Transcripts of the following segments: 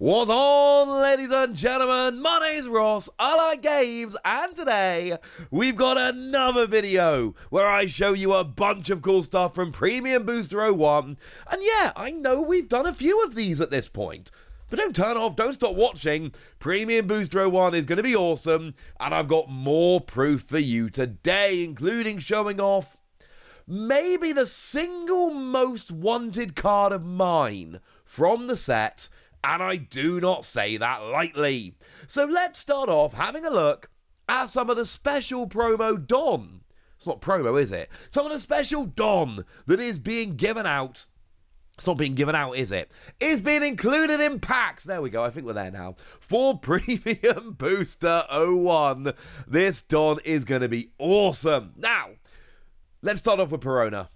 What's on, ladies and gentlemen? My name's Ross, I like games, and today we've got another video where I show you a bunch of cool stuff from Premium Booster 01. And yeah, I know we've done a few of these at this point, but don't turn off, don't stop watching. Premium Booster 01 is going to be awesome, and I've got more proof for you today, including showing off maybe the single most wanted card of mine from the set. And I do not say that lightly. So let's start off having a look at some of the special promo Don. It's not promo, is it? Some of the special Don that is being given out. It's not being given out, is it? Is being included in packs. There we go. I think we're there now. For Premium Booster 01. This Don is going to be awesome. Now, let's start off with Perona.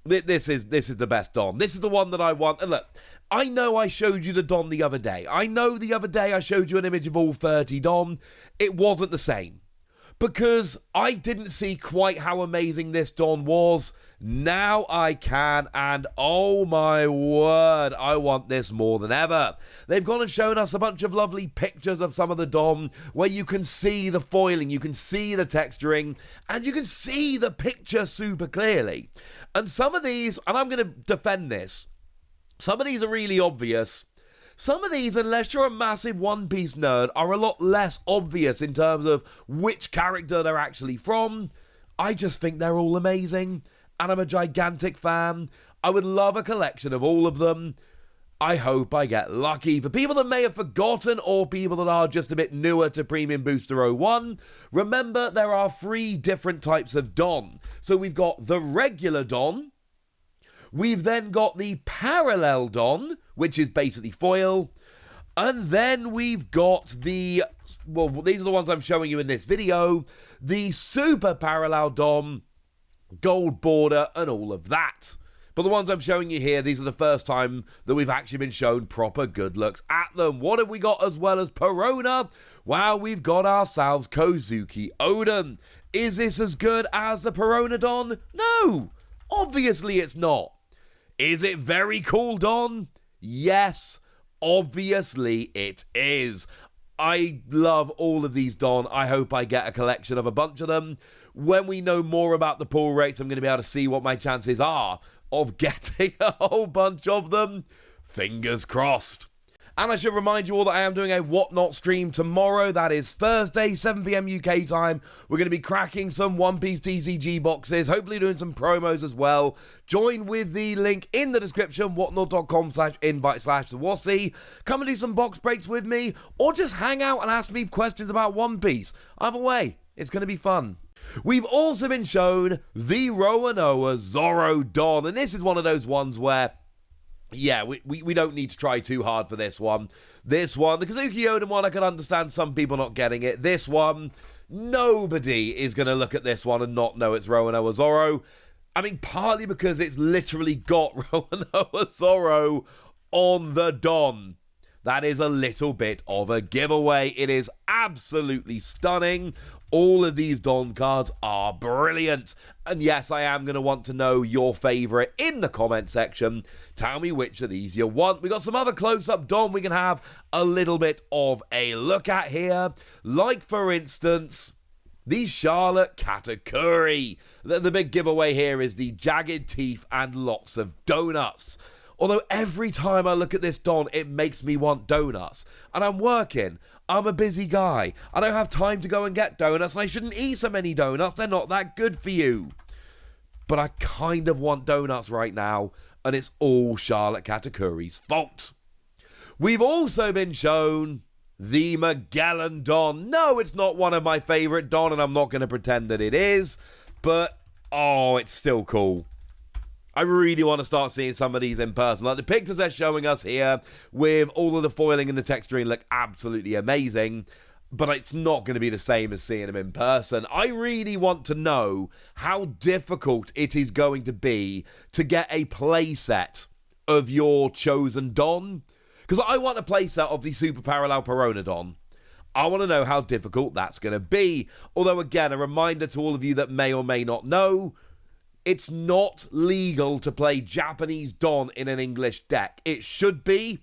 This is the best Don. This is the one that I want. And look, I know I showed you the Don the other day. I know the other day I showed you an image of all 30 Don. It wasn't the same, because I didn't see quite how amazing this Don was. Now I can, and oh my word, I want this more than ever. They've gone and shown us a bunch of lovely pictures of some of the Don, where you can see the foiling, you can see the texturing, and you can see the picture super clearly. And some of these, and I'm going to defend this, some of these are really obvious. Some of these, unless you're a massive One Piece nerd, are a lot less obvious in terms of which character they're actually from. I just think they're all amazing, and I'm a gigantic fan. I would love a collection of all of them. I hope I get lucky. For people that may have forgotten, or people that are just a bit newer to Premium Booster 01, remember there are 3 different types of Don. So we've got the regular Don. We've then got the parallel Don, which is basically foil. And then we've got the, well, these are the ones I'm showing you in this video, the super parallel Don, gold border, and all of that. But the ones I'm showing you here, these are the first time that we've actually been shown proper good looks at them. What have we got as well as Perona? Well, we've got ourselves Kozuki Oden. Is this as good as the Perona Don? No, obviously it's not. Is it very cool, Don? Yes, obviously it is. I love all of these Don. I hope I get a collection of a bunch of them. When we know more about the pull rates, I'm going to be able to see what my chances are of getting a whole bunch of them. Fingers crossed. And I should remind you all that I am doing a Whatnot stream tomorrow. That is Thursday, 7 p.m. UK time. We're going to be cracking some One Piece TCG boxes, hopefully doing some promos as well. Join with the link in the description, whatnot.com/invite/thewassie. Come and do some box breaks with me, or just hang out and ask me questions about One Piece. Either way, it's going to be fun. We've also been shown the Wano Zoro Don, and this is one of those ones where, yeah, we don't need to try too hard for this one. This one, the Kozuki Oden one, I can understand some people not getting it. This one, nobody is going to look at this one and not know it's Wano Zoro. I mean, partly because it's literally got Wano Zoro on the Don. That is a little bit of a giveaway. It is absolutely stunning. All of these Don cards are brilliant. And yes, I am going to want to know your favourite in the comment section. Tell me which of these you want. We got some other close-up Don we can have a little bit of a look at here. Like, for instance, the Charlotte Katakuri. The big giveaway here is the jagged teeth and lots of donuts. Although every time I look at this Don, it makes me want donuts. And I'm working. I'm a busy guy. I don't have time to go and get donuts, and I shouldn't eat so many donuts. They're not that good for you. But I kind of want donuts right now, and it's all Charlotte Katakuri's fault. We've also been shown the Magellan Don. No, it's not one of my favourite Don, and I'm not going to pretend that it is. But, oh, it's still cool. I really want to start seeing some of these in person. Like the pictures they're showing us here with all of the foiling and the texturing look absolutely amazing. But it's not going to be the same as seeing them in person. I really want to know how difficult it is going to be to get a playset of your chosen Don. Because I want a playset of the Super Parallel Perona Don. I want to know how difficult that's going to be. Although, again, a reminder to all of you that may or may not know, it's not legal to play Japanese Don in an English deck. It should be.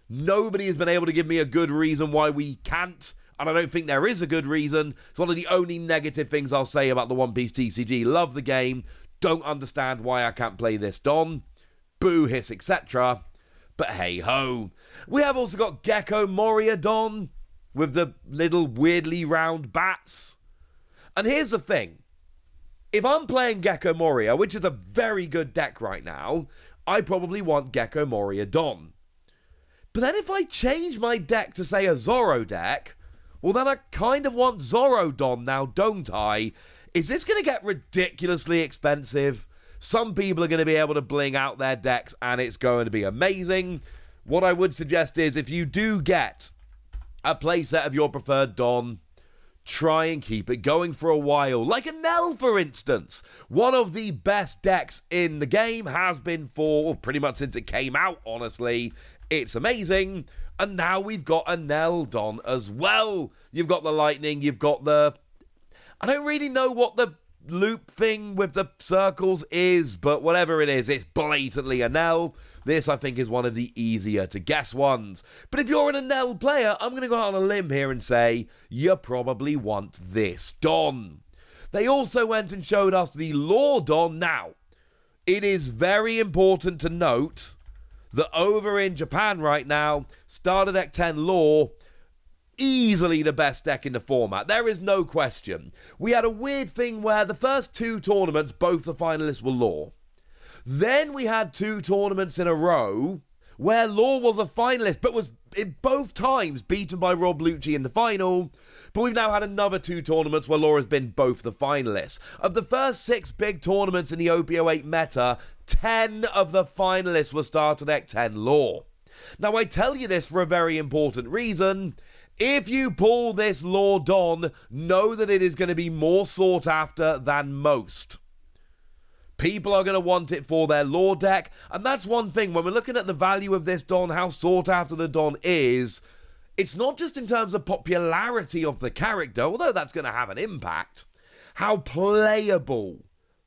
Nobody has been able to give me a good reason why we can't, and I don't think there is a good reason. It's one of the only negative things I'll say about the One Piece TCG. Love the game, don't understand why I can't play this Don. Boo, hiss, etc. But hey-ho. We have also got Gecko Moria Don with the little weirdly round bats. And here's the thing. If I'm playing Gecko Moria, which is a very good deck right now, I probably want Gecko Moria Don. But then if I change my deck to, say, a Zoro deck, well, then I kind of want Zoro Don now, don't I? Is this going to get ridiculously expensive? Some people are going to be able to bling out their decks, and it's going to be amazing. What I would suggest is, if you do get a playset of your preferred Don, try and keep it going for a while. Like a Nell, for instance. One of the best decks in the game has been for pretty much since it came out, honestly. It's amazing. And now we've got a Nell Don as well. You've got the lightning, you've got the... I don't really know what the loop thing with the circles is, but whatever it is, it's blatantly a Nell. This, I think, is one of the easier to guess ones. But if you're an Nell player, I'm going to go out on a limb here and say, you probably want this Don. They also went and showed us the Law Don. Now, it is very important to note that over in Japan right now, Starter Deck 10 Law, easily the best deck in the format. There is no question. We had a weird thing where the first two tournaments, both the finalists were Law. Then we had two tournaments in a row where Law was a finalist, but was in both times beaten by Rob Lucci in the final. But we've now had another two tournaments where Law has been both the finalists. Of the first 6 big tournaments in the OP08 meta, 10 of the finalists were Starter Deck 10 Law. Now, I tell you this for a very important reason. If you pull this Law Don, know that it is going to be more sought after than most. People are going to want it for their Law deck, and that's one thing. When we're looking at the value of this Don, how sought after the Don is, it's not just in terms of popularity of the character, although that's going to have an impact. How playable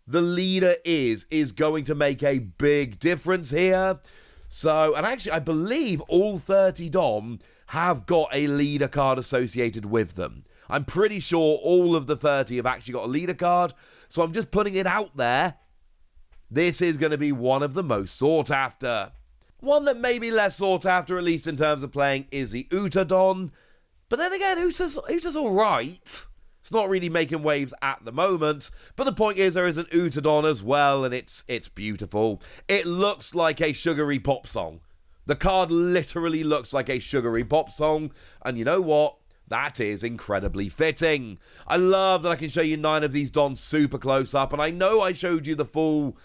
the leader is going to make a big difference here. So, and actually, I believe all 30 Dom have got a leader card associated with them. I'm pretty sure all of the 30 have actually got a leader card, so I'm just putting it out there. This is going to be one of the most sought after. One that may be less sought after, at least in terms of playing, is the Uta Don. But then again, Uta's alright. It's not really making waves at the moment. But the point is, there is an Uta Don as well, and it's beautiful. It looks like a sugary pop song. The card literally looks like a sugary pop song. And you know what? That is incredibly fitting. I love that I can show you 9 of these Dons super close up. And I know I showed you the full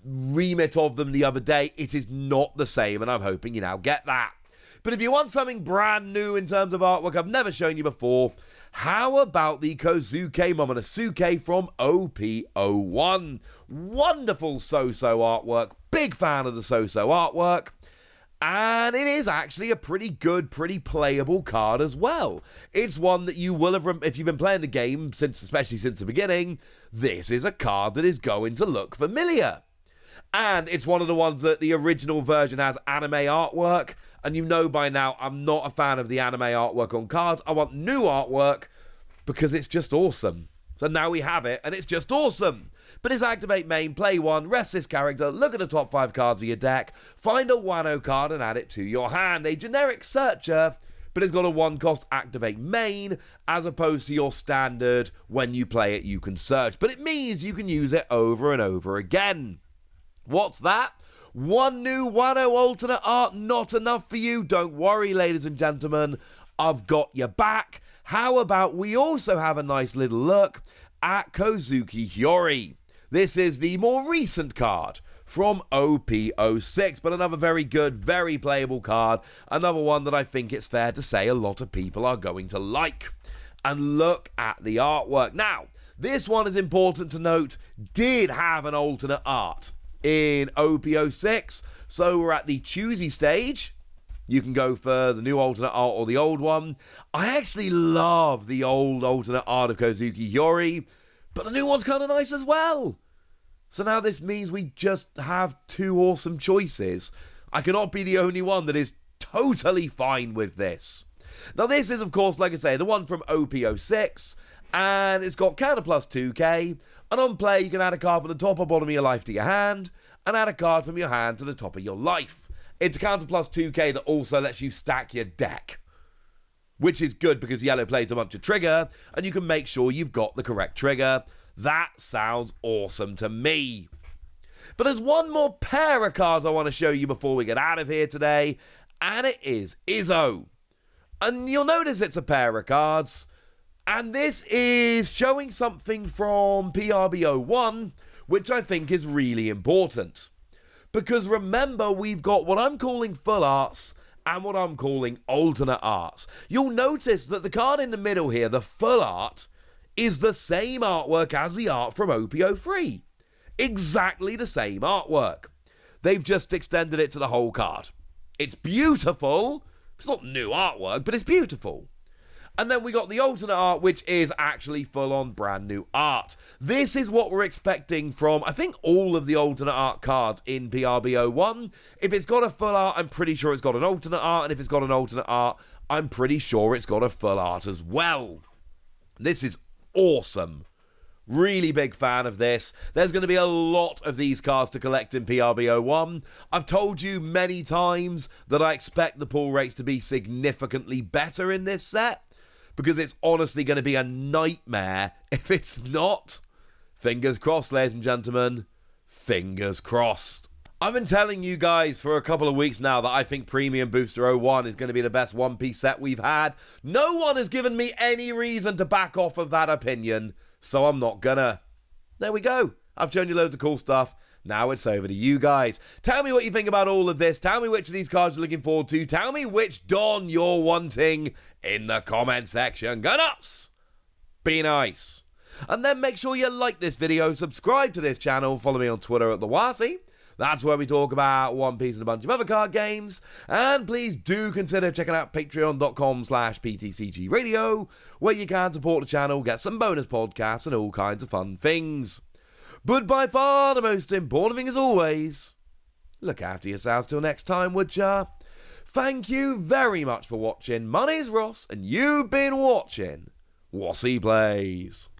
remit of them the other day. It is not the same, and I'm hoping you now get that. But if you want something brand new in terms of artwork I've never shown you before, how about the Kozuke Momonosuke from OP-01? Wonderful So-So artwork. Big fan of the So-So artwork. And it is actually a pretty good, pretty playable card as well. It's one that you will have, if you've been playing the game, especially since the beginning, this is a card that is going to look familiar. And it's one of the ones that the original version has anime artwork. And you know by now, I'm not a fan of the anime artwork on cards. I want new artwork because it's just awesome. So now we have it, and it's just awesome. But it's activate main, play 1, rest this character, look at the top 5 cards of your deck, find a Wano card and add it to your hand. A generic searcher, but it's got a 1-cost activate main, as opposed to your standard, when you play it you can search. But it means you can use it over and over again. What's that? 1 new Wano alternate art, not enough for you? Don't worry, ladies and gentlemen, I've got your back. How about we also have a nice little look at Kozuki Hiyori. This is the more recent card from OP-06, but another very good, very playable card. Another one that I think it's fair to say a lot of people are going to like. And look at the artwork. Now, this one is important to note, did have an alternate art in OP-06, so we're at the choosy stage. You can go for the new alternate art or the old one. I actually love the old alternate art of Kozuki Hiyori, but the new one's kind of nice as well. So now this means we just have 2 awesome choices. I cannot be the only one that is totally fine with this. Now this is, of course, like I say, the one from OP06, and it's got counter plus 2k, and on play you can add a card from the top or bottom of your life to your hand, and add a card from your hand to the top of your life. It's a counter plus 2k that also lets you stack your deck, which is good because yellow plays a bunch of trigger, and you can make sure you've got the correct trigger. That sounds awesome to me. But there's one more pair of cards I want to show you before we get out of here today, and it is Izzo. And you'll notice it's a pair of cards, and this is showing something from PRB-01, which I think is really important. Because remember, we've got what I'm calling full arts and what I'm calling alternate arts. You'll notice that the card in the middle here, the full art, is the same artwork as the art from OP03. Exactly the same artwork. They've just extended it to the whole card. It's beautiful. It's not new artwork, but it's beautiful. And then we got the alternate art, which is actually full-on brand new art. This is what we're expecting from, I think, all of the alternate art cards in PRB-01. If it's got a full art, I'm pretty sure it's got an alternate art. And if it's got an alternate art, I'm pretty sure it's got a full art as well. This is awesome. Really big fan of this. There's going to be a lot of these cards to collect in PRB-01. I've told you many times that I expect the pull rates to be significantly better in this set, because it's honestly going to be a nightmare if it's not. Fingers crossed, ladies and gentlemen. Fingers crossed. I've been telling you guys for a couple of weeks now that I think Premium Booster 01 is going to be the best One Piece set we've had. No one has given me any reason to back off of that opinion, so I'm not gonna. There we go. I've shown you loads of cool stuff. Now it's over to you guys. Tell me what you think about all of this. Tell me which of these cards you're looking forward to. Tell me which Don you're wanting in the comment section. Go nuts! Be nice. And then make sure you like this video, subscribe to this channel, follow me on Twitter at TheWasi. That's where we talk about One Piece and a bunch of other card games. And please do consider checking out patreon.com/PTCG Radio, where you can support the channel, get some bonus podcasts, and all kinds of fun things. But by far the most important thing, as always, look after yourselves till next time, would ya? Thank you very much for watching. My name's Ross, and you've been watching Wasi Plays.